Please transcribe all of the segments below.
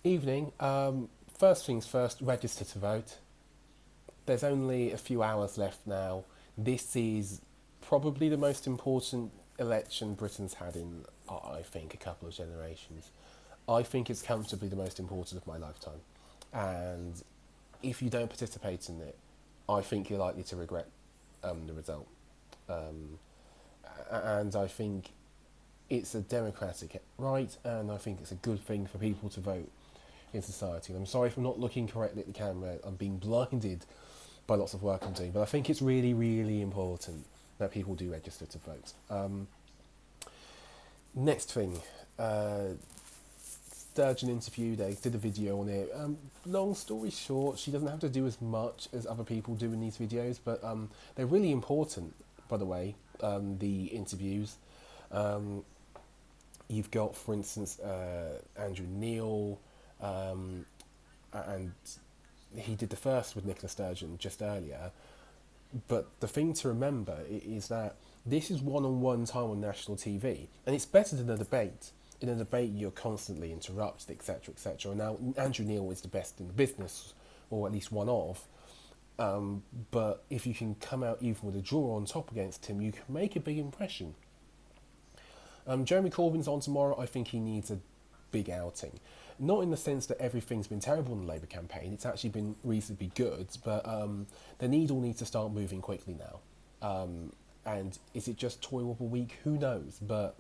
Evening. First things first, register to vote. There's only a few hours left now. This is probably the most important election Britain's had in, I think, a couple of generations. I think it's comfortably the most important of my lifetime. And if you don't participate in it, I think you're likely to regret the result. Um, and I think it's a democratic right, and I think it's a good thing for people to vote in society. And I'm sorry if I'm not looking correctly at the camera. I'm being blinded by lots of work I'm doing, but I think it's really, really important that people do register to vote. Next thing, Sturgeon Interview, they did a video on it. Long story short, she doesn't have to do as much as other people do in these videos, but they're really important, by the way, the interviews. Um, you've got, for instance, Andrew Neil, and he did the first with Nicola Sturgeon just earlier. But the thing to remember is that this is one-on-one time on national TV, and it's better than a debate. In a debate, you're constantly interrupted, etc., etc. And now Andrew Neil is the best in the business, or at least one of. But if you can come out even with a draw on top against him, you can make a big impression. Jeremy Corbyn's on tomorrow. I think he needs a big outing. Not in the sense that everything's been terrible in the Labour campaign. It's actually been reasonably good, but the needle needs to start moving quickly now. And is it just Toy Wobble week? Who knows? But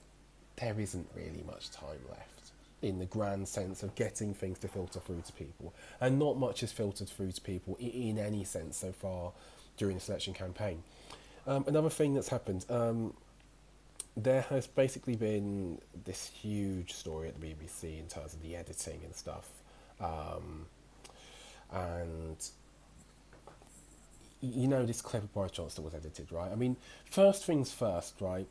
there isn't really much time left in the grand sense of getting things to filter through to people. And not much has filtered through to people in any sense so far during the selection campaign. Another thing that's happened, there has basically been this huge story at the BBC in terms of the editing and stuff. And you know, this clip of Boris Johnson was edited, right? I mean, first things first, right?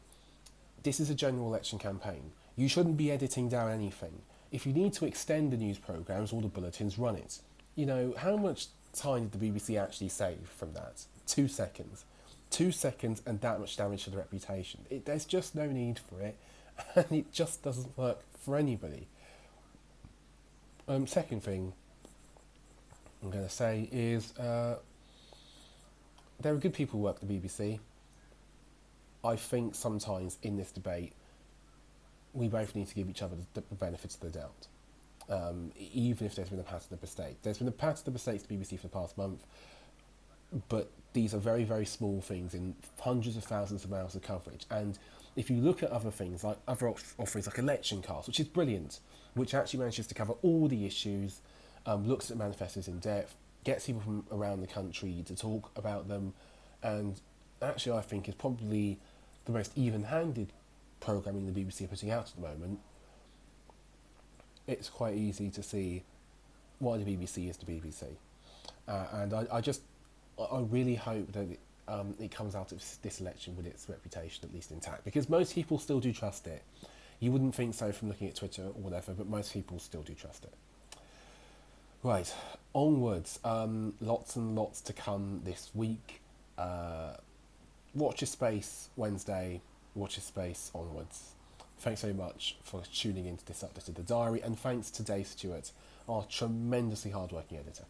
This is a general election campaign. You shouldn't be editing down anything. If you need to extend the news programmes or the bulletins, run it. You know, how much time did the BBC actually save from that? 2 seconds. 2 seconds and that much damage to the reputation. There's just no need for it, and it just doesn't work for anybody. Second thing I'm going to say is there are good people who work at the BBC. I think sometimes in this debate, we both need to give each other the benefits of the doubt. Even if there's been a pattern of mistake. There's been a pattern of mistakes at the BBC for the past month, but these are very, very small things in hundreds of thousands of hours of coverage. And if you look at other things, like other offerings like Election Cast, which is brilliant, which actually manages to cover all the issues, looks at manifestos in depth, gets people from around the country to talk about them, and actually I think is probably the most even-handed programming the BBC are putting out at the moment. It's quite easy to see why the BBC is the BBC. And I really hope that it comes out of this election with its reputation at least intact, because most people still do trust it. You wouldn't think so from looking at Twitter or whatever, but most people still do trust it. Right, onwards. Lots and lots to come this week. Watch your space Wednesday, watch your space onwards. Thanks very much for tuning into this update of the diary, and thanks to Dave Stewart, our tremendously hard-working editor.